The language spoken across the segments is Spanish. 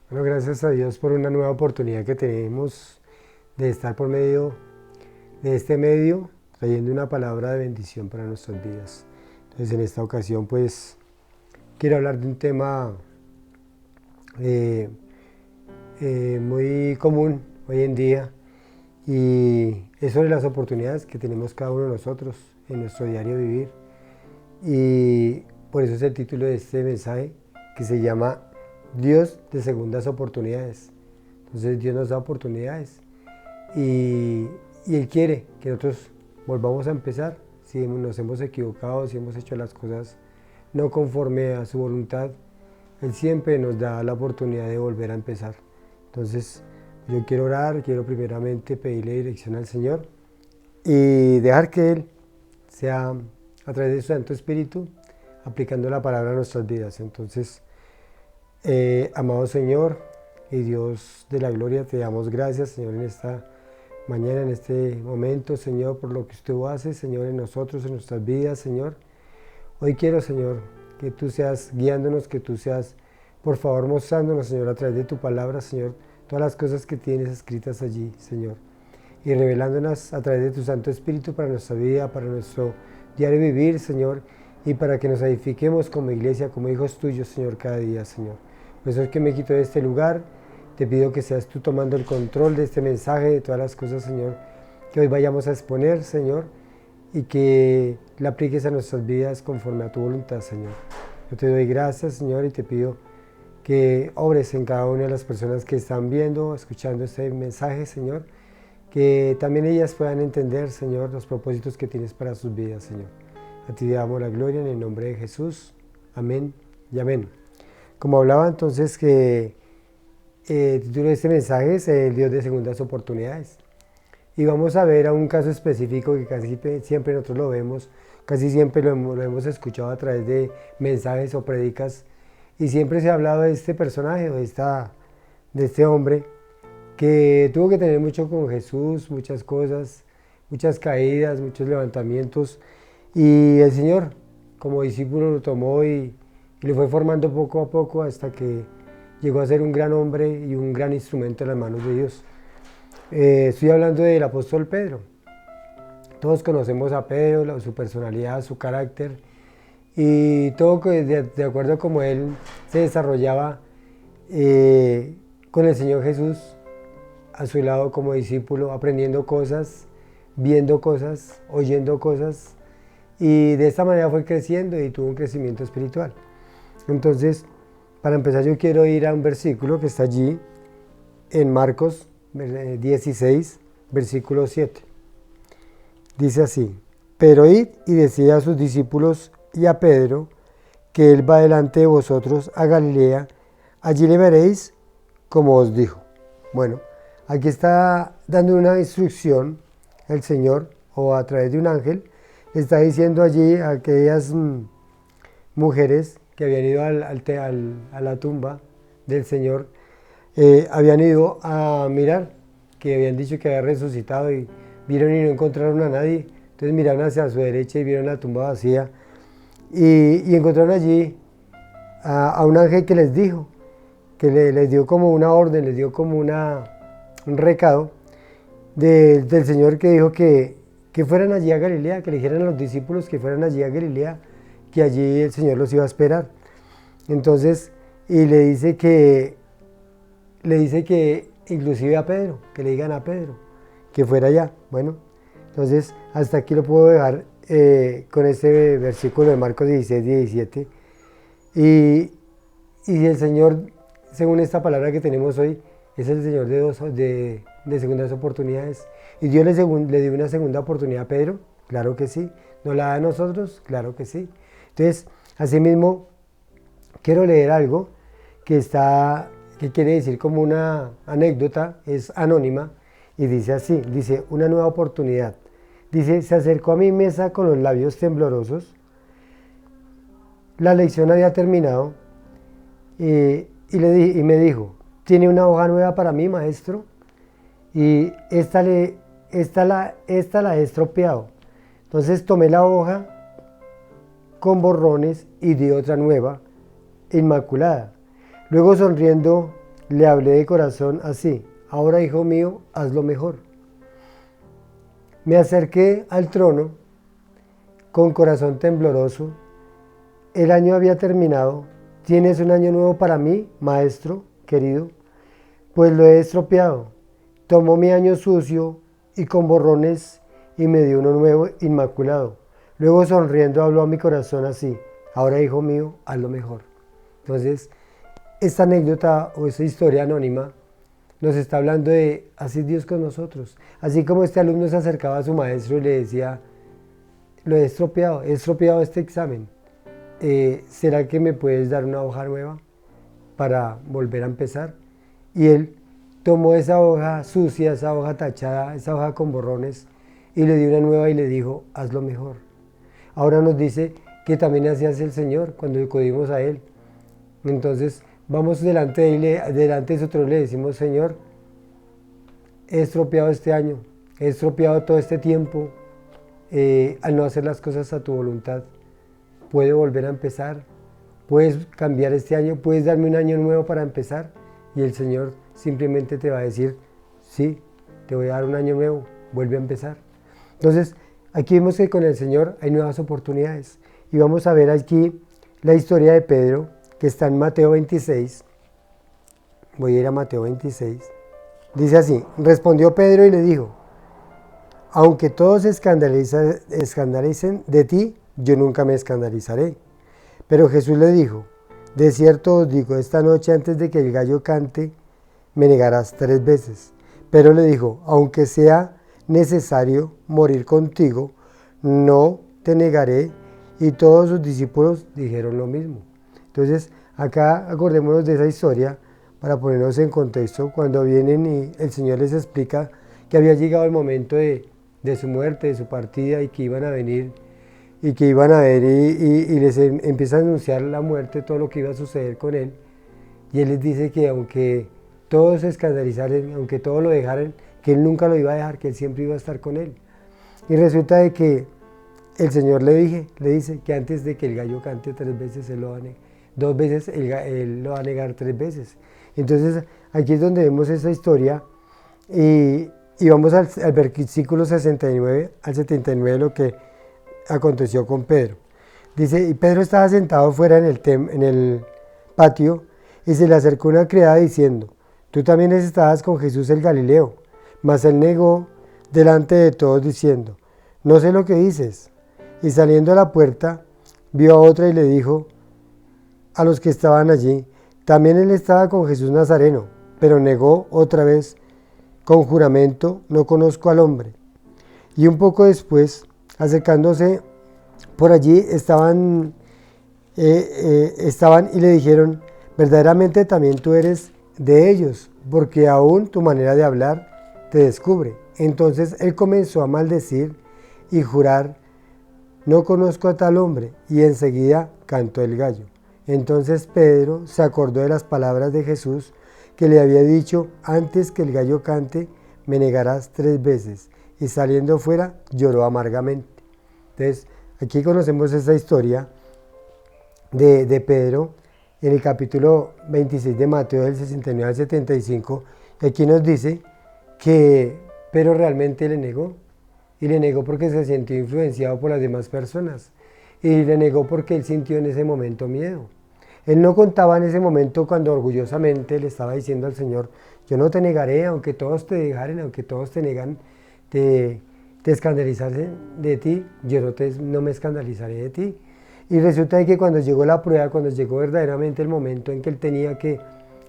Bueno, gracias a Dios por una nueva oportunidad que tenemos de estar por medio de este medio, trayendo una palabra de bendición para nuestras vidas. Entonces, en esta ocasión, pues, quiero hablar de un tema eh, muy común hoy en día y es sobre las oportunidades que tenemos cada uno de nosotros en nuestro diario vivir. Y por eso es el título de este mensaje, que se llama Dios de segundas oportunidades. Entonces Dios nos da oportunidades y, y Él quiere que nosotros volvamos a empezar. Si nos hemos equivocado, si hemos hecho las cosas no conforme a su voluntad, Él siempre nos da la oportunidad de volver a empezar. Entonces yo quiero orar, quiero primeramente pedirle dirección al Señor y dejar que Él sea a través de su Santo Espíritu aplicando la palabra a nuestras vidas. Entonces, amado Señor y Dios de la gloria, te damos gracias, Señor, en esta mañana, en este momento, Señor, por lo que usted hace, Señor, en nosotros, en nuestras vidas, Señor. Hoy quiero, Señor, que tú seas guiándonos, que tú seas, por favor, mostrándonos, Señor, a través de tu palabra, Señor, todas las cosas que tienes escritas allí, Señor, y revelándonos a través de tu Santo Espíritu para nuestra vida, para nuestro diario vivir, Señor, y para que nos edifiquemos como iglesia, como hijos tuyos, Señor, cada día, Señor. Por eso es que me quito de este lugar, te pido que seas tú tomando el control de este mensaje, de todas las cosas, Señor, que hoy vayamos a exponer, Señor, y que la apliques a nuestras vidas conforme a tu voluntad, Señor. Yo te doy gracias, Señor, y te pido que obres en cada una de las personas que están viendo, escuchando este mensaje, Señor, que también ellas puedan entender, Señor, los propósitos que tienes para sus vidas, Señor. A ti te damos la gloria en el nombre de Jesús. Amén y amén. Como hablaba entonces que el título de este mensaje es el Dios de segundas oportunidades. Y vamos a ver a un caso específico que casi siempre nosotros lo vemos, casi siempre lo hemos escuchado a través de mensajes o prédicas, y siempre se ha hablado de este personaje o de este hombre que tuvo que tener mucho con Jesús, muchas cosas, muchas caídas, muchos levantamientos, y el Señor como discípulo lo tomó y lo fue formando poco a poco hasta que llegó a ser un gran hombre y un gran instrumento en las manos de Dios. Estoy hablando del apóstol Pedro. Todos conocemos a Pedro, su personalidad, su carácter y todo de acuerdo a cómo él se desarrollaba con el Señor Jesús a su lado como discípulo, aprendiendo cosas, viendo cosas, oyendo cosas, y de esta manera fue creciendo y tuvo un crecimiento espiritual. Entonces, para empezar, yo quiero ir a un versículo que está allí en Marcos 16, versículo 7. Dice así: pero id y decid a sus discípulos y a Pedro que él va delante de vosotros a Galilea, allí le veréis como os dijo. Bueno, aquí está dando una instrucción el Señor, o a través de un ángel, está diciendo allí a aquellas mujeres que habían ido a la tumba del Señor, habían ido a mirar, que habían dicho que había resucitado y vieron y no encontraron a nadie. Entonces miraron hacia su derecha y vieron la tumba vacía y encontraron allí a un ángel que les dijo, que les dio como una orden, les dio como un recado del Señor, que dijo que fueran allí a Galilea, que le dijeran a los discípulos que fueran allí a Galilea, que allí el Señor los iba a esperar. Entonces, y le dice que inclusive a Pedro, que le digan a Pedro que fuera allá. Bueno, entonces hasta aquí lo puedo dejar con este versículo de Marcos 16, 17. Y el Señor, según esta palabra que tenemos hoy, es el Señor de segundas oportunidades. Y Dios le dio una segunda oportunidad a Pedro, claro que sí. ¿Nos la da a nosotros? Claro que sí. Entonces, asimismo, quiero leer algo que quiere decir como una anécdota, es anónima, y dice así, dice: una nueva oportunidad. Dice: se acercó a mi mesa con los labios temblorosos, la lección había terminado, y me dijo: ¿tiene una hoja nueva para mí, maestro? Y esta la he estropeado. Entonces tomé la hoja con borrones y di otra nueva, inmaculada. Luego, sonriendo le hablé de corazón así: ahora, hijo mío, haz lo mejor. Me acerqué al trono con corazón tembloroso. El año había terminado. ¿Tienes un año nuevo para mí, maestro querido? Pues lo he estropeado. Tomó mi año sucio y con borrones y me dio uno nuevo inmaculado. Luego sonriendo habló a mi corazón así: ahora, hijo mío, haz lo mejor. Entonces, esta anécdota o esta historia anónima nos está hablando de así Dios con nosotros. Así como este alumno se acercaba a su maestro y le decía: lo he estropeado este examen. ¿Será que me puedes dar una hoja nueva para volver a empezar? Y él tomó esa hoja sucia, esa hoja tachada, esa hoja con borrones, y le dio una nueva y le dijo: hazlo mejor. Ahora nos dice que también así hace el Señor cuando acudimos a Él. Entonces vamos delante de su trono y le decimos: Señor, he estropeado este año, he estropeado todo este tiempo al no hacer las cosas a tu voluntad. ¿Puedo volver a empezar? ¿Puedes cambiar este año? ¿Puedes darme un año nuevo para empezar? Y el Señor simplemente te va a decir: sí, te voy a dar un año nuevo, vuelve a empezar. Entonces, aquí vemos que con el Señor hay nuevas oportunidades. Y vamos a ver aquí la historia de Pedro, que está en Mateo 26. Voy a ir a Mateo 26. Dice así: respondió Pedro y le dijo: aunque todos se escandalicen de ti, yo nunca me escandalizaré. Pero Jesús le dijo: de cierto os digo, esta noche antes de que el gallo cante, me negarás 3 veces. Pero le dijo: aunque sea necesario morir contigo, no te negaré. Y todos sus discípulos dijeron lo mismo. Entonces, acá acordémonos de esa historia para ponernos en contexto, cuando vienen y el Señor les explica que había llegado el momento de su muerte, de su partida, y que iban a venir y que iban a ver y les empieza a anunciar la muerte, todo lo que iba a suceder con él. Y él les dice que aunque todos se escandalizaran, aunque todos lo dejaran, que él nunca lo iba a dejar, que él siempre iba a estar con él. Y resulta de que el Señor le dice que antes de que el gallo cante 3 veces, él lo va a negar. 2 veces él lo va a negar 3 veces. Entonces aquí es donde vemos esa historia y vamos al versículo 69 al 79, lo que aconteció con Pedro. Dice: y Pedro estaba sentado fuera en el patio, y se le acercó una criada diciendo: tú también estabas con Jesús el Galileo. Mas él negó delante de todos diciendo: no sé lo que dices. Y saliendo a la puerta, vio a otra y le dijo a los que estaban allí: también él estaba con Jesús Nazareno. Pero negó otra vez con juramento: no conozco al hombre. Y un poco después, acercándose por allí, estaban y le dijeron: verdaderamente también tú eres de ellos, porque aún tu manera de hablar te descubre. Entonces él comenzó a maldecir y jurar: no conozco a tal hombre. Y enseguida cantó el gallo. Entonces Pedro se acordó de las palabras de Jesús, que le había dicho: antes que el gallo cante, me negarás 3 veces. Y saliendo fuera, lloró amargamente. Entonces, aquí conocemos esta historia de Pedro en el capítulo 26 de Mateo, del 69 al 75. Y aquí nos dice que Pedro realmente le negó. Y le negó porque se sintió influenciado por las demás personas. Y le negó porque él sintió en ese momento miedo. Él no contaba en ese momento cuando orgullosamente le estaba diciendo al Señor: yo no te negaré, aunque todos te dejaren, aunque todos te negan, te escandalizarse de ti, yo no me escandalizaré de ti. Y resulta que cuando llegó la prueba, cuando llegó verdaderamente el momento en que él tenía que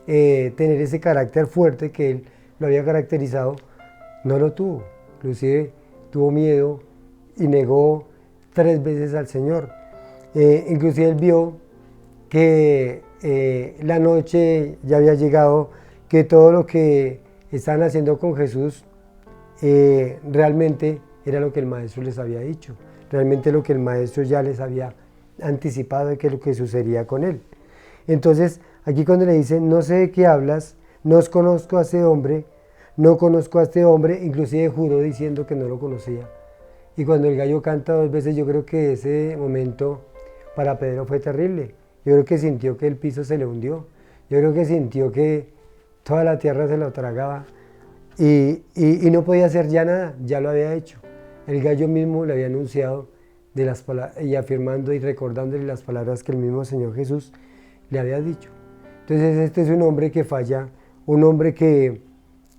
tener ese carácter fuerte que él lo había caracterizado, no lo tuvo. Inclusive tuvo miedo y negó 3 veces al Señor. Inclusive él vio que la noche ya había llegado, que todo lo que estaban haciendo con Jesús realmente era lo que el Maestro les había dicho, realmente lo que el Maestro ya les había anticipado de que lo que sucedería con él. Entonces, aquí cuando le dicen: no sé de qué hablas, no conozco a este hombre, no conozco a este hombre, inclusive juró diciendo que no lo conocía. Y cuando el gallo canta 2 veces, yo creo que ese momento para Pedro fue terrible. Yo creo que sintió que el piso se le hundió. Yo creo que sintió que toda la tierra se lo tragaba y no podía hacer ya nada, ya lo había hecho. El gallo mismo le había anunciado de las y afirmando y recordándole las palabras que el mismo Señor Jesús le había dicho. Entonces este es un hombre que falla, un hombre que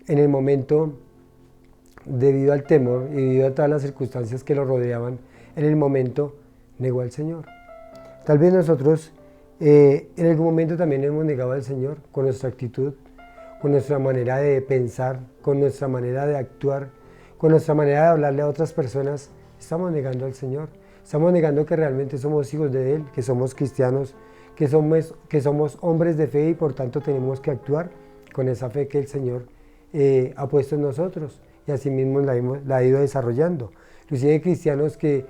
en el momento, debido al temor y debido a todas las circunstancias que lo rodeaban, en el momento negó al Señor. Tal vez nosotros en algún momento también hemos negado al Señor con nuestra actitud, con nuestra manera de pensar, con nuestra manera de actuar, con nuestra manera de hablarle a otras personas. Estamos negando al Señor, estamos negando que realmente somos hijos de Él, que somos cristianos, que somos hombres de fe y por tanto tenemos que actuar con esa fe que el Señor ha puesto en nosotros y así mismo la ha ido desarrollando. Inclusive hay cristianos que,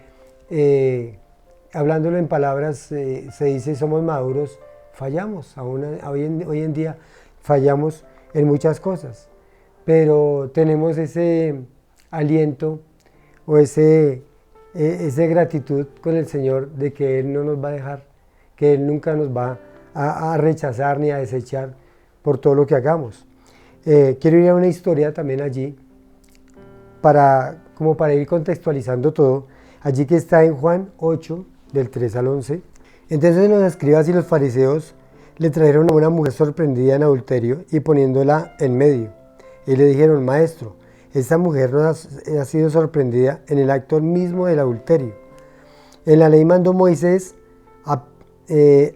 hablándolo en palabras, se dice somos maduros, fallamos, hoy en día fallamos en muchas cosas, pero tenemos ese aliento o esa gratitud con el Señor de que Él no nos va a dejar, que Él nunca nos va a rechazar ni a desechar por todo lo que hagamos. Quiero ir a una historia también allí, como para ir contextualizando todo, allí que está en Juan 8, del 3 al 11. Entonces los escribas y los fariseos le trajeron a una mujer sorprendida en adulterio y poniéndola en medio. Y le dijeron, Maestro, esta mujer no ha sido sorprendida en el acto mismo del adulterio. En la ley mandó Moisés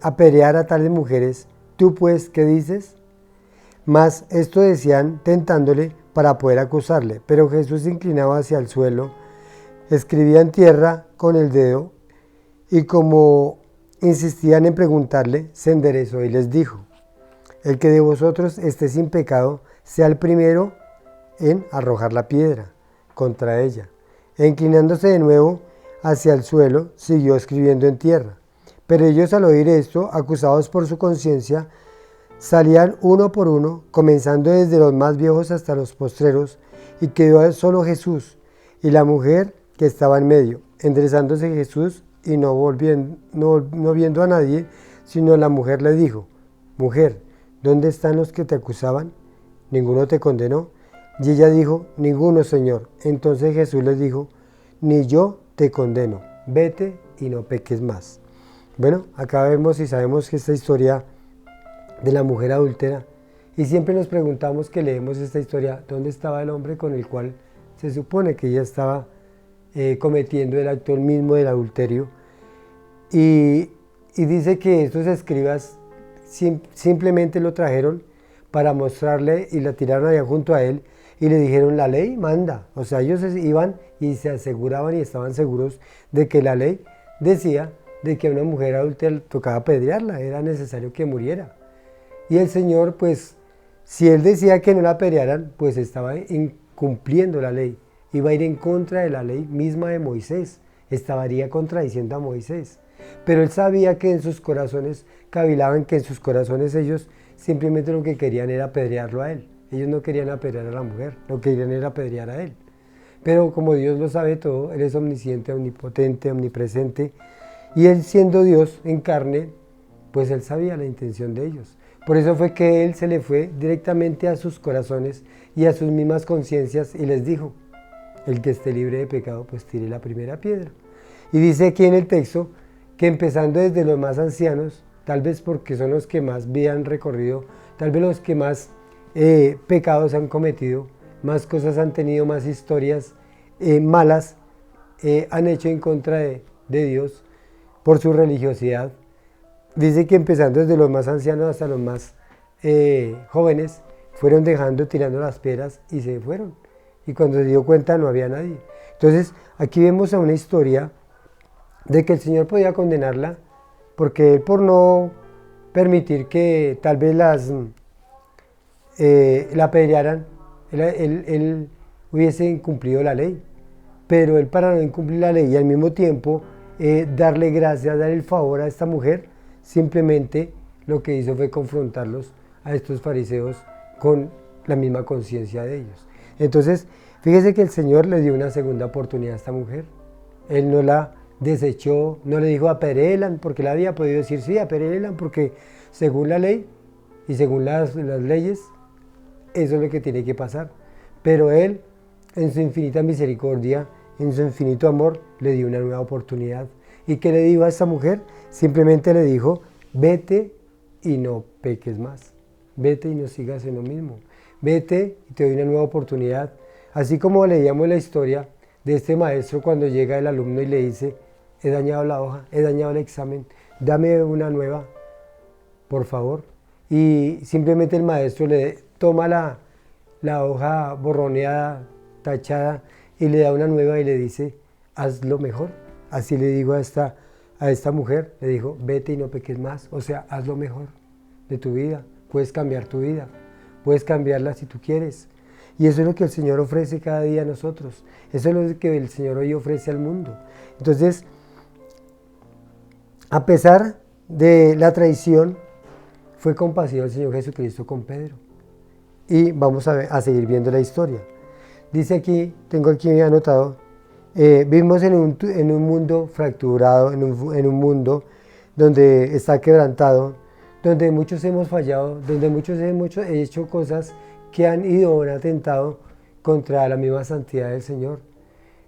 apedrear a tales mujeres. ¿Tú pues qué dices? Mas esto decían tentándole para poder acusarle. Pero Jesús se inclinaba hacia el suelo, escribía en tierra con el dedo y como insistían en preguntarle, se enderezó y les dijo, el que de vosotros esté sin pecado, sea el primero en arrojar la piedra contra ella. E inclinándose de nuevo hacia el suelo, siguió escribiendo en tierra. Pero ellos al oír esto, acusados por su conciencia, salían uno por uno, comenzando desde los más viejos hasta los postreros, y quedó solo Jesús y la mujer que estaba en medio. Enderezándose Jesús y no viendo a nadie, sino la mujer le dijo, Mujer, ¿dónde están los que te acusaban? ¿Ninguno te condenó? Y ella dijo, Ninguno, Señor. Entonces Jesús les dijo, Ni yo te condeno, vete y no peques más. Bueno, acá vemos y sabemos que esta historia de la mujer adúltera, y siempre nos preguntamos que leemos esta historia, ¿dónde estaba el hombre con el cual se supone que ella estaba cometiendo el acto mismo del adulterio? Y dice que estos escribas simplemente lo trajeron para mostrarle y la tiraron allá junto a él y le dijeron, la ley manda. O sea, ellos iban y se aseguraban y estaban seguros de que la ley decía de que a una mujer adúltera tocaba apedrearla, era necesario que muriera. Y el Señor, pues, si Él decía que no la apedrearan, pues estaba incumpliendo la ley. Iba a ir en contra de la ley misma de Moisés. Estaría contradiciendo a Moisés. Pero Él sabía que en sus corazones cavilaban, que en sus corazones ellos simplemente lo que querían era apedrearlo a Él. Ellos no querían apedrear a la mujer, lo que querían era apedrear a Él. Pero como Dios lo sabe todo, Él es omnisciente, omnipotente, omnipresente. Y Él siendo Dios en carne, pues Él sabía la intención de ellos. Por eso fue que Él se le fue directamente a sus corazones y a sus mismas conciencias y les dijo, el que esté libre de pecado, pues tire la primera piedra. Y dice aquí en el texto que empezando desde los más ancianos, tal vez porque son los que más vida han recorrido, tal vez los que más pecados han cometido, más cosas han tenido, más historias malas han hecho en contra de Dios por su religiosidad. Dice que empezando desde los más ancianos hasta los más jóvenes, fueron tirando las piedras y se fueron. Y cuando se dio cuenta no había nadie. Entonces aquí vemos a una historia de que el Señor podía condenarla, porque Él por no permitir que tal vez la apedrearan, él hubiese incumplido la ley. Pero Él para no incumplir la ley y al mismo tiempo darle gracias, dar el favor a esta mujer, simplemente lo que hizo fue confrontarlos a estos fariseos con la misma conciencia de ellos. Entonces, fíjese que el Señor le dio una segunda oportunidad a esta mujer. Él no la desechó, no le dijo apedréenla, porque él había podido decir sí, apedréenla, porque según la ley y según las leyes, eso es lo que tiene que pasar. Pero Él, en su infinita misericordia, en su infinito amor, le dio una nueva oportunidad. ¿Y qué le dijo a esta mujer? Simplemente le dijo, vete y no peques más. Vete y no sigas en lo mismo. Vete y te doy una nueva oportunidad. Así como leíamos la historia de este maestro cuando llega el alumno y le dice, he dañado la hoja, he dañado el examen, dame una nueva, por favor. Y simplemente el maestro le toma la hoja borroneada, tachada, y le da una nueva y le dice, hazlo mejor. Así le digo a esta mujer, le dijo, vete y no peques más, o sea, hazlo mejor de tu vida, puedes cambiar tu vida, puedes cambiarla si tú quieres. Y eso es lo que el Señor ofrece cada día a nosotros, eso es lo que el Señor hoy ofrece al mundo. Entonces, a pesar de la traición, fue compasivo el Señor Jesucristo con Pedro. Y vamos a seguir viendo la historia. Dice aquí, tengo aquí anotado, vivimos en un mundo fracturado, en un mundo donde está quebrantado, donde muchos hemos fallado, donde muchos hemos hecho cosas que han ido o han atentado contra la misma santidad del Señor.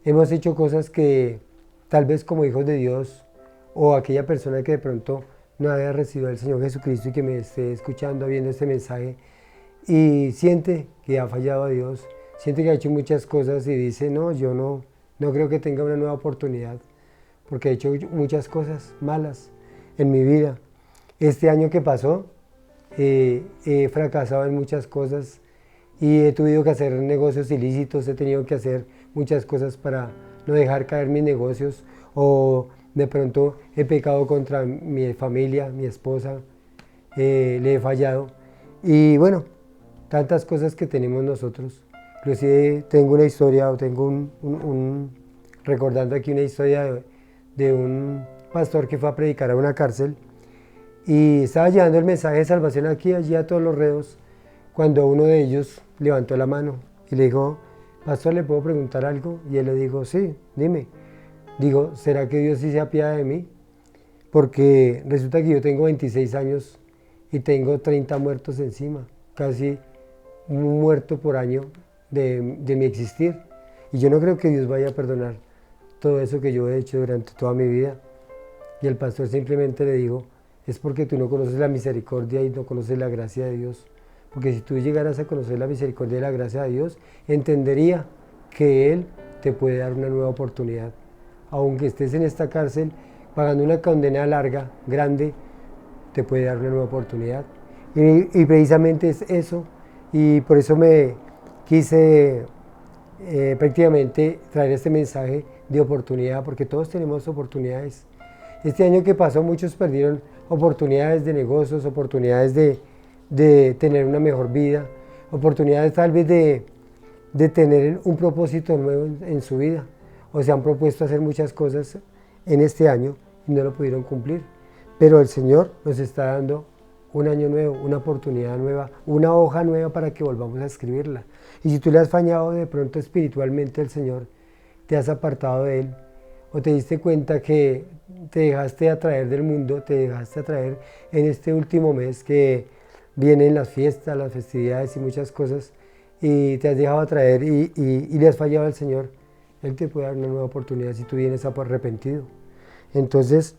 Hemos hecho cosas que tal vez como hijos de Dios o aquella persona que de pronto no haya recibido al Señor Jesucristo y que me esté escuchando, viendo este mensaje y siente que ha fallado a Dios, siente que ha hecho muchas cosas y dice, no, yo no creo que tenga una nueva oportunidad porque he hecho muchas cosas en mi vida. Este año que pasó he fracasado en muchas cosas y he tenido que hacer negocios ilícitos, he tenido que hacer muchas cosas para no dejar caer mis negocios o de pronto he pecado contra mi familia, mi esposa, le he fallado y bueno, tantas cosas que tenemos nosotros. Inclusive tengo una historia o tengo recordando aquí una historia de un pastor que fue a predicar a una cárcel y estaba llevando el mensaje de salvación aquí, allí a todos los reos, cuando uno de ellos levantó la mano y le dijo, pastor, ¿le puedo preguntar algo? Y él le dijo, sí, dime. Digo, ¿será que Dios sí se apiada de mí? Porque resulta que yo tengo 26 años y tengo 30 muertos encima, casi un muerto por año de mi existir. Y yo no creo que Dios vaya a perdonar todo eso que yo he hecho durante toda mi vida. Y el pastor simplemente le dijo, es porque tú no conoces la misericordia y no conoces la gracia de Dios. Porque si tú llegaras a conocer la misericordia y la gracia de Dios, entendería que Él te puede dar una nueva oportunidad. Aunque estés en esta cárcel pagando una condena larga, grande, te puede dar una nueva oportunidad. Y precisamente es eso. Y por eso me quise prácticamente traer este mensaje de oportunidad, porque todos tenemos oportunidades. Este año que pasó muchos perdieron oportunidades de negocios, oportunidades de tener una mejor vida, oportunidades tal vez de tener un propósito nuevo en su vida, o se han propuesto hacer muchas cosas en este año y no lo pudieron cumplir. Pero el Señor nos está dando un año nuevo, una oportunidad nueva, una hoja nueva para que volvamos a escribirla. Y si tú le has fallado de pronto espiritualmente al Señor, te has apartado de Él, o te diste cuenta que te dejaste atraer del mundo, te dejaste atraer en este último mes que vienen las fiestas, las festividades y muchas cosas, y te has dejado atraer y le has fallado al Señor, Él te puede dar una nueva oportunidad si tú vienes arrepentido. Entonces,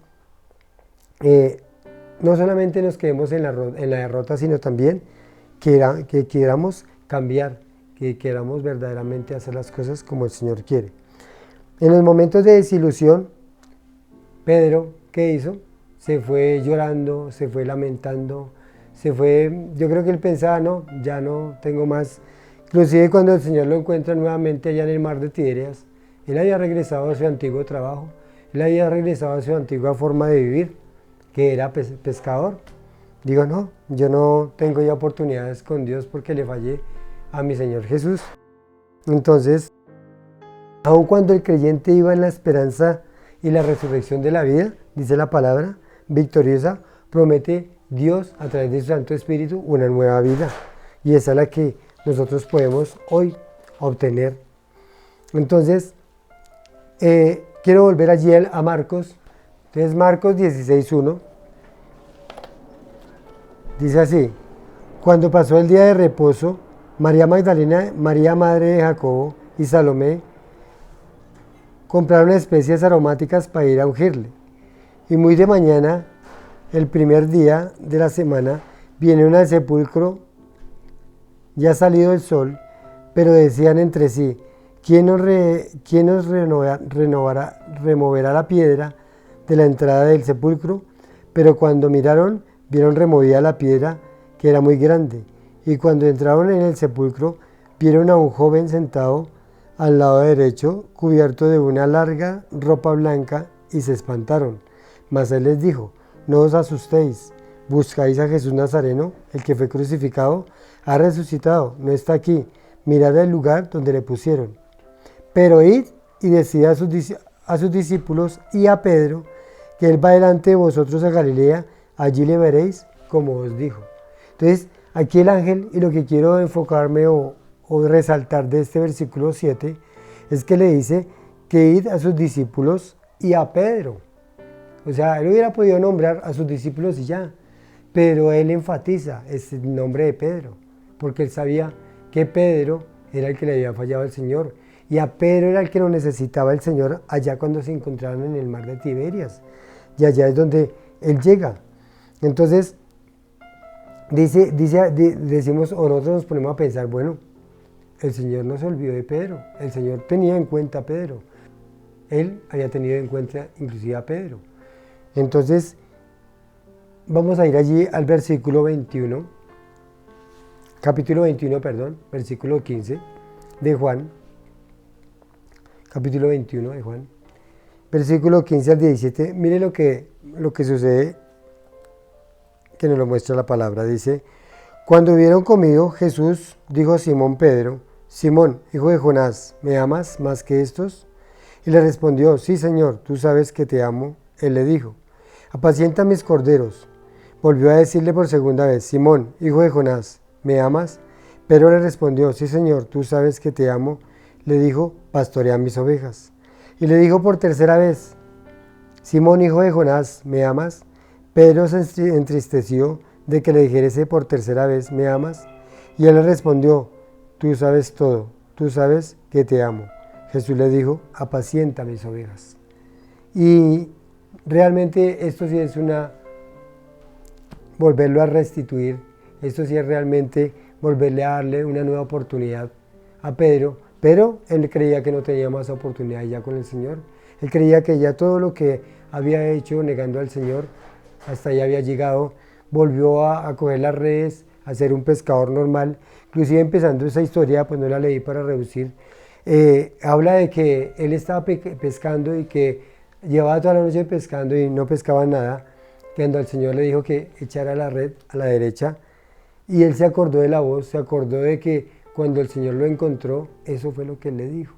no solamente nos quedemos en la derrota, sino también que queramos cambiar, que queramos verdaderamente hacer las cosas como el Señor quiere. En los momentos de desilusión, Pedro, ¿qué hizo? Se fue llorando, se fue lamentando, se fue, yo creo que él pensaba, no, ya no tengo más. Inclusive cuando el Señor lo encuentra nuevamente allá en el mar de Tiberias, él había regresado a su antiguo trabajo, él había regresado a su antigua forma de vivir, que era pescador. Digo, no, yo no tengo ya oportunidades con Dios porque le fallé a mi Señor Jesús. Entonces, aun cuando el creyente iba en la esperanza y la resurrección de la vida, dice la palabra, victoriosa, promete Dios a través de su Santo Espíritu una nueva vida. Y esa es la que nosotros podemos hoy obtener. Entonces, quiero volver allí a Marcos. Entonces, Marcos 16:1 dice así: cuando pasó el día de reposo, María Magdalena, María madre de Jacobo y Salomé compraron especias aromáticas para ir a ungirle. Y muy de mañana, el primer día de la semana, vinieron al sepulcro, ya salido el sol, pero decían entre sí, ¿quién nos removerá la piedra de la entrada del sepulcro? Pero cuando miraron, vieron removida la piedra, que era muy grande. Y cuando entraron en el sepulcro, vieron a un joven sentado al lado derecho, cubierto de una larga ropa blanca, y se espantaron. Mas él les dijo, no os asustéis, buscáis a Jesús Nazareno, el que fue crucificado, ha resucitado, no está aquí, mirad el lugar donde le pusieron. Pero id y decid a sus discípulos y a Pedro, que él va delante de vosotros a Galilea, allí le veréis como os dijo. Entonces, aquí el ángel, y lo que quiero enfocarme o resaltar de este versículo 7, es que le dice que id a sus discípulos y a Pedro. O sea, él hubiera podido nombrar a sus discípulos y ya, pero él enfatiza el nombre de Pedro, porque él sabía que Pedro era el que le había fallado al Señor, y a Pedro era el que lo necesitaba el Señor allá cuando se encontraron en el mar de Tiberias, y allá es donde él llega. Entonces, decimos, o nosotros nos ponemos a pensar, bueno, el Señor no se olvidó de Pedro, el Señor tenía en cuenta a Pedro, él había tenido en cuenta inclusive a Pedro. Entonces, vamos a ir allí al versículo 21, capítulo 21, perdón, versículo 15 de Juan, capítulo 21 de Juan, versículo 15 al 17, mire lo que sucede, que nos lo muestra la palabra. Dice, cuando hubieron comido, Jesús dijo a Simón Pedro, Simón, hijo de Jonás, ¿me amas más que estos? Y le respondió, sí, Señor, tú sabes que te amo. Él le dijo, apacienta mis corderos. Volvió a decirle por segunda vez, Simón, hijo de Jonás, ¿me amas? Pedro le respondió, sí, Señor, tú sabes que te amo. Le dijo, pastorea mis ovejas. Y le dijo por tercera vez, Simón, hijo de Jonás, ¿me amas? Pedro se entristeció de que le dijese por tercera vez, ¿me amas? Y él le respondió, tú sabes todo, tú sabes que te amo. Jesús le dijo, apacienta mis ovejas. Y realmente esto sí es volverlo a restituir, esto sí es realmente volverle a darle una nueva oportunidad a Pedro, pero él creía que no tenía más oportunidad ya con el Señor. Él creía que ya todo lo que había hecho negando al Señor, hasta allá había llegado, volvió a coger las redes, a ser un pescador normal. Inclusive empezando esa historia, pues no la leí para reducir, habla de que él estaba pescando y que llevaba toda la noche pescando y no pescaba nada, cuando el Señor le dijo que echara la red a la derecha, y él se acordó de la voz, se acordó de que cuando el Señor lo encontró, eso fue lo que él le dijo,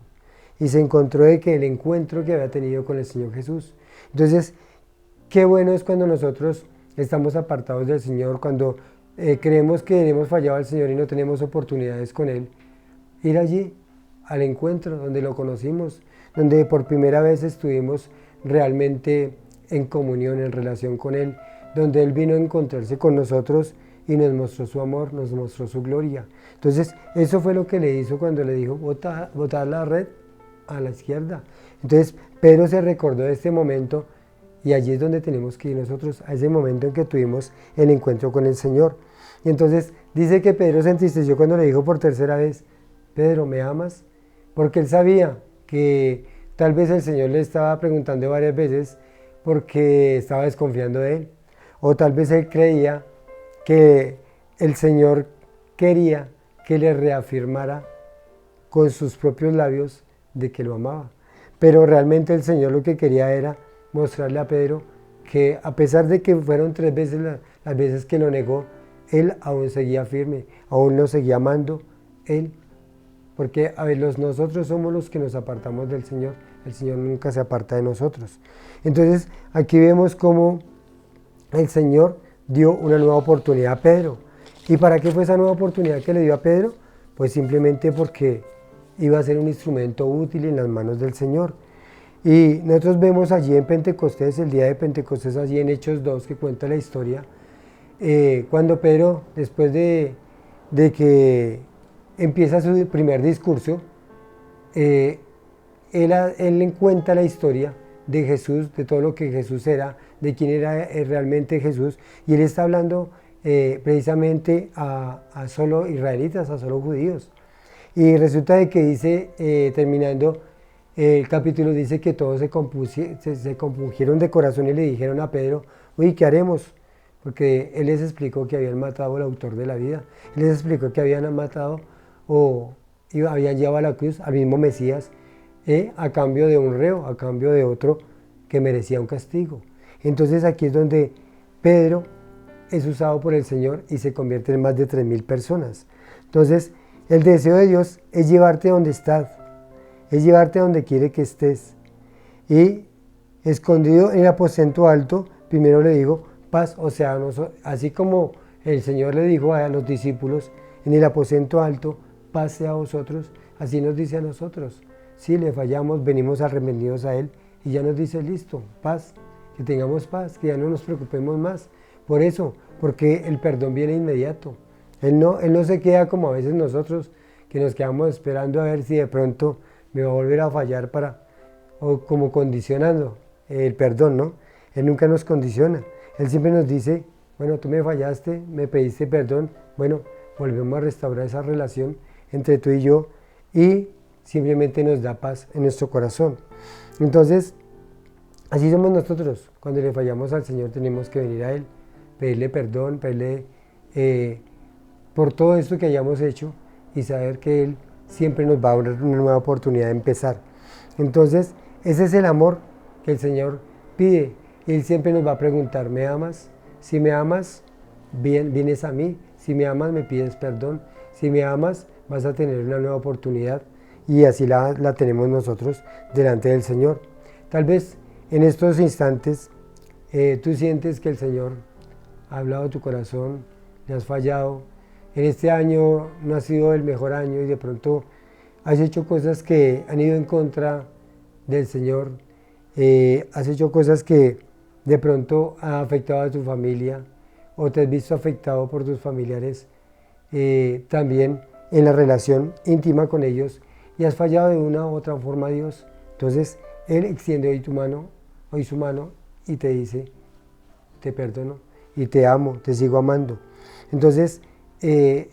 y se encontró de que el encuentro que había tenido con el Señor Jesús. Entonces, qué bueno es cuando nosotros estamos apartados del Señor, cuando creemos que hemos fallado al Señor y no tenemos oportunidades con Él, ir allí al encuentro donde lo conocimos, donde por primera vez estuvimos realmente en comunión, en relación con Él, donde Él vino a encontrarse con nosotros y nos mostró su amor, nos mostró su gloria. Entonces, eso fue lo que le hizo cuando le dijo, botar la red a la izquierda. Entonces, Pedro se recordó de este momento, y allí es donde tenemos que ir nosotros, a ese momento en que tuvimos el encuentro con el Señor. Y entonces dice que Pedro se entristeció cuando le dijo por tercera vez, Pedro, ¿me amas? Porque él sabía que tal vez el Señor le estaba preguntando varias veces porque estaba desconfiando de él. O tal vez él creía que el Señor quería que le reafirmara con sus propios labios de que lo amaba. Pero realmente el Señor lo que quería era mostrarle a Pedro que a pesar de que fueron 3 veces las veces que lo negó, él aún seguía firme, aún lo seguía amando, él. Porque a ver, nosotros somos los que nos apartamos del Señor, el Señor nunca se aparta de nosotros. Entonces aquí vemos cómo el Señor dio una nueva oportunidad a Pedro. ¿Y para qué fue esa nueva oportunidad que le dio a Pedro? Pues simplemente porque iba a ser un instrumento útil en las manos del Señor. Y nosotros vemos allí en Pentecostés, el día de Pentecostés, allí en Hechos 2, que cuenta la historia, cuando Pedro, después de que empieza su primer discurso, él cuenta la historia de Jesús, de todo lo que Jesús era, de quién era realmente Jesús, y él está hablando precisamente a solo israelitas, a solo judíos. Y resulta de que dice, terminando el capítulo, dice que todos se compungieron de corazón y le dijeron a Pedro, uy, ¿qué haremos? Porque él les explicó que habían matado al autor de la vida, él les explicó que habían matado o habían llevado a la cruz al mismo Mesías, a cambio de un reo, a cambio de otro que merecía un castigo. Entonces aquí es donde Pedro es usado por el Señor y se convierte en más de 3.000 personas. Entonces, el deseo de Dios es llevarte donde estás, es llevarte donde quiere que estés. Y escondido en el aposento alto, primero le digo, paz, o sea, así como el Señor le dijo a los discípulos, en el aposento alto, paz sea a vosotros, así nos dice a nosotros. Si le fallamos, venimos arrepentidos a Él y ya nos dice, listo, paz, que tengamos paz, que ya no nos preocupemos más. Por eso, porque el perdón viene inmediato. Él no se queda como a veces nosotros, que nos quedamos esperando a ver si de pronto me va a volver a fallar o como condicionando el perdón, ¿no? Él nunca nos condiciona. Él siempre nos dice, bueno, tú me fallaste, me pediste perdón, bueno, volvemos a restaurar esa relación entre tú y yo y simplemente nos da paz en nuestro corazón. Entonces, así somos nosotros. Cuando le fallamos al Señor tenemos que venir a Él, pedirle perdón, pedirle por todo esto que hayamos hecho y saber que Él siempre nos va a dar una nueva oportunidad de empezar. Entonces, ese es el amor que el Señor pide. Él siempre nos va a preguntar, ¿me amas? Si me amas, vienes a mí. Si me amas, me pides perdón. Si me amas, vas a tener una nueva oportunidad. Y así la tenemos nosotros delante del Señor. Tal vez en estos instantes tú sientes que el Señor ha hablado a tu corazón, le has fallado. En este año no ha sido el mejor año y de pronto has hecho cosas que han ido en contra del Señor. Has hecho cosas que de pronto han afectado a tu familia o te has visto afectado por tus familiares también en la relación íntima con ellos y has fallado de una u otra forma a Dios. Entonces Él extiende hoy su mano y te dice, te perdono y te amo, te sigo amando. Entonces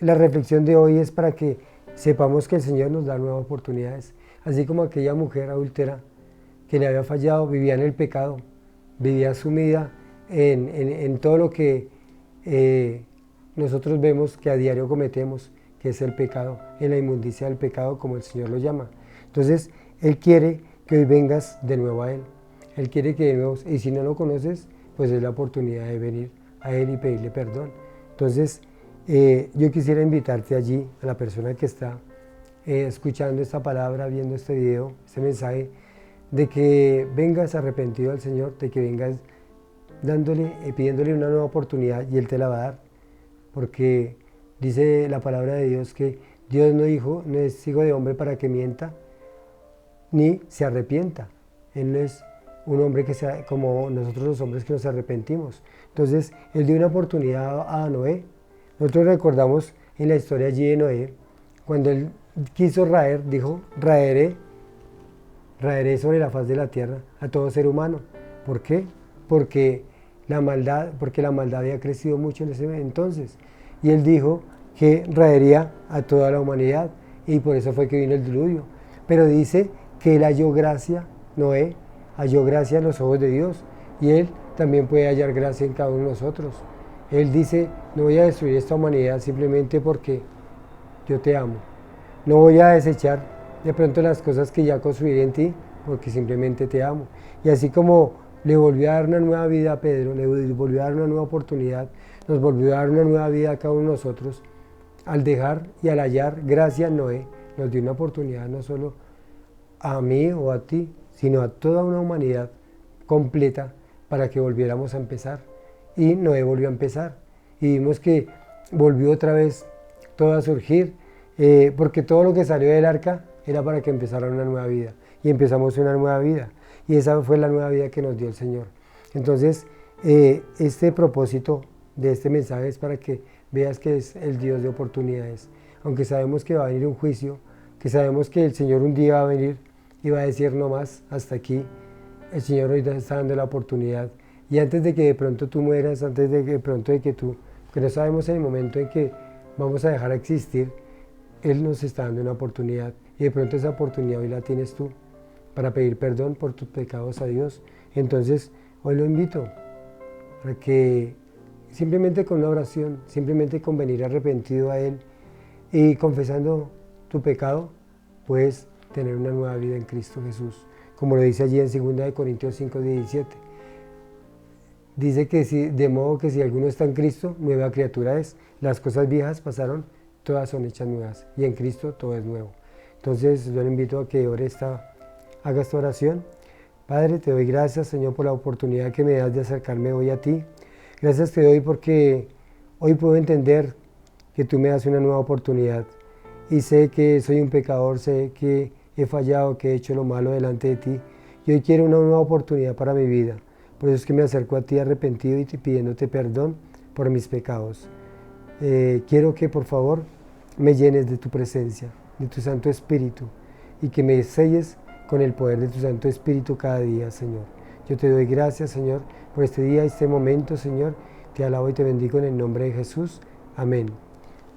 la reflexión de hoy es para que sepamos que el Señor nos da nuevas oportunidades, así como aquella mujer adúltera que le había fallado, vivía en el pecado, vivía sumida en todo lo que nosotros vemos que a diario cometemos, que es el pecado, en la inmundicia del pecado, como el Señor lo llama. Entonces, Él quiere que hoy vengas de nuevo a Él. Él quiere que de nuevo, y si no lo conoces, pues es la oportunidad de venir a Él y pedirle perdón. Entonces, yo quisiera invitarte allí, a la persona que está escuchando esta palabra, viendo este video, este mensaje, de que vengas arrepentido al Señor, de que vengas pidiéndole una nueva oportunidad y Él te la va a dar. Porque dice la palabra de Dios que Dios no es hijo de hombre para que mienta, ni se arrepienta. Él no es un hombre que sea como nosotros los hombres que nos arrepentimos. Entonces, Él dio una oportunidad a Noé. Nosotros recordamos en la historia allí de Noé, cuando él quiso raer, dijo, raeré sobre la faz de la tierra a todo ser humano. ¿Por qué? Porque la maldad había crecido mucho en ese entonces. Y él dijo que raería a toda la humanidad y por eso fue que vino el diluvio. Pero dice que él halló gracia, Noé halló gracia en los ojos de Dios y él también puede hallar gracia en cada uno de nosotros. Él dice, no voy a destruir esta humanidad simplemente porque yo te amo. No voy a desechar de pronto las cosas que ya construiré en ti porque simplemente te amo. Y así como le volvió a dar una nueva vida a Pedro, le volvió a dar una nueva oportunidad, nos volvió a dar una nueva vida a cada uno de nosotros, al dejar y al hallar gracia en Noé, nos dio una oportunidad no solo a mí o a ti, sino a toda una humanidad completa para que volviéramos a empezar. Y Noé volvió a empezar y vimos que volvió otra vez todo a surgir, porque todo lo que salió del arca era para que empezara una nueva vida y empezamos una nueva vida y esa fue la nueva vida que nos dio el Señor. Entonces este propósito de este mensaje es para que veas que es el Dios de oportunidades. Aunque sabemos que va a venir un juicio, que sabemos que el Señor un día va a venir y va a decir no más, hasta aquí, el Señor hoy te está dando la oportunidad. Y antes de que de pronto tú mueras, antes de que de pronto de que tú, que no sabemos en el momento en que vamos a dejar de existir, Él nos está dando una oportunidad. Y de pronto esa oportunidad hoy la tienes tú para pedir perdón por tus pecados a Dios. Entonces, hoy lo invito para que simplemente con una oración, simplemente con venir arrepentido a Él y confesando tu pecado, puedes tener una nueva vida en Cristo Jesús. Como lo dice allí en 2 Corintios 5:17. Dice que de modo que si alguno está en Cristo, nueva criatura es. Las cosas viejas pasaron, todas son hechas nuevas. Y en Cristo todo es nuevo. Entonces yo le invito a que haga esta oración. Padre, te doy gracias, Señor, por la oportunidad que me das de acercarme hoy a ti. Gracias te doy porque hoy puedo entender que tú me das una nueva oportunidad. Y sé que soy un pecador, sé que he fallado, que he hecho lo malo delante de ti. Y hoy quiero una nueva oportunidad para mi vida. Por eso es que me acerco a ti arrepentido y pidiéndote perdón por mis pecados. Quiero que por favor me llenes de tu presencia, de tu Santo Espíritu, y que me selles con el poder de tu Santo Espíritu cada día, Señor. Yo te doy gracias, Señor, por este día y este momento, Señor. Te alabo y te bendigo en el nombre de Jesús. Amén.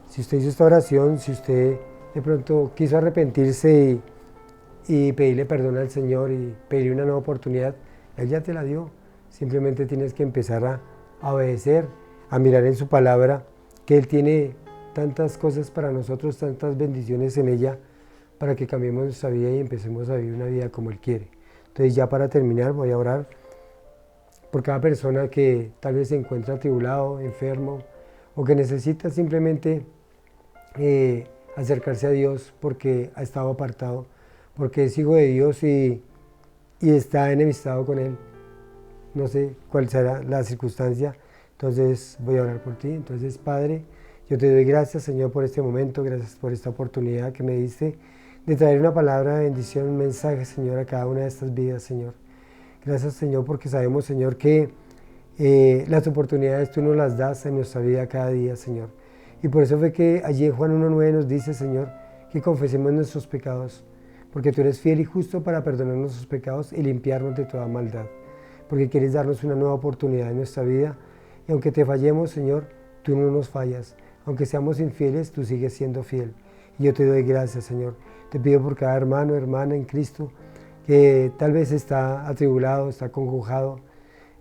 Si usted hizo esta oración, si usted de pronto quiso arrepentirse y pedirle perdón al Señor y pedirle una nueva oportunidad, Él ya te la dio. Simplemente tienes que empezar a obedecer, a mirar en su palabra, que Él tiene tantas cosas para nosotros, tantas bendiciones en ella, para que cambiemos nuestra vida y empecemos a vivir una vida como Él quiere. Entonces ya para terminar voy a orar por cada persona que tal vez se encuentra atribulado, enfermo, o que necesita simplemente acercarse a Dios porque ha estado apartado, porque es hijo de Dios y está enemistado con Él. No sé cuál será la circunstancia, entonces voy a orar por ti. Entonces, Padre, yo te doy gracias, Señor, por este momento, gracias por esta oportunidad que me diste de traer una palabra de bendición, un mensaje, Señor, a cada una de estas vidas, Señor. Gracias, Señor, porque sabemos, Señor, que las oportunidades tú nos las das en nuestra vida cada día, Señor. Y por eso fue que allí en Juan 1:9 nos dice, Señor, que confesemos nuestros pecados, porque tú eres fiel y justo para perdonar nuestros pecados y limpiarnos de toda maldad. Porque quieres darnos una nueva oportunidad en nuestra vida. Y aunque te fallemos, Señor, tú no nos fallas. Aunque seamos infieles, tú sigues siendo fiel. Y yo te doy gracias, Señor. Te pido por cada hermano, hermana en Cristo, que tal vez está atribulado, está congojado,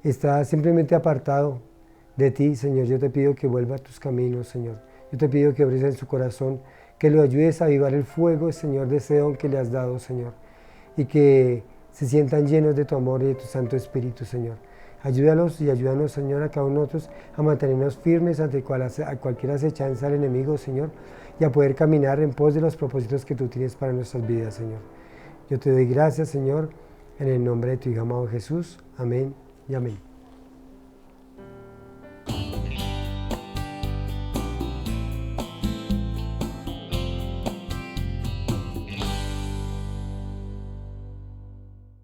está simplemente apartado de ti, Señor. Yo te pido que vuelva a tus caminos, Señor. Yo te pido que abres en su corazón, que lo ayudes a avivar el fuego, Señor, de ese don que le has dado, Señor. Y que se sientan llenos de tu amor y de tu Santo Espíritu, Señor. Ayúdalos y ayúdanos, Señor, a cada uno de nosotros a mantenernos firmes ante cualquier acechanza del enemigo, Señor, y a poder caminar en pos de los propósitos que tú tienes para nuestras vidas, Señor. Yo te doy gracias, Señor, en el nombre de tu Hijo amado Jesús. Amén y amén.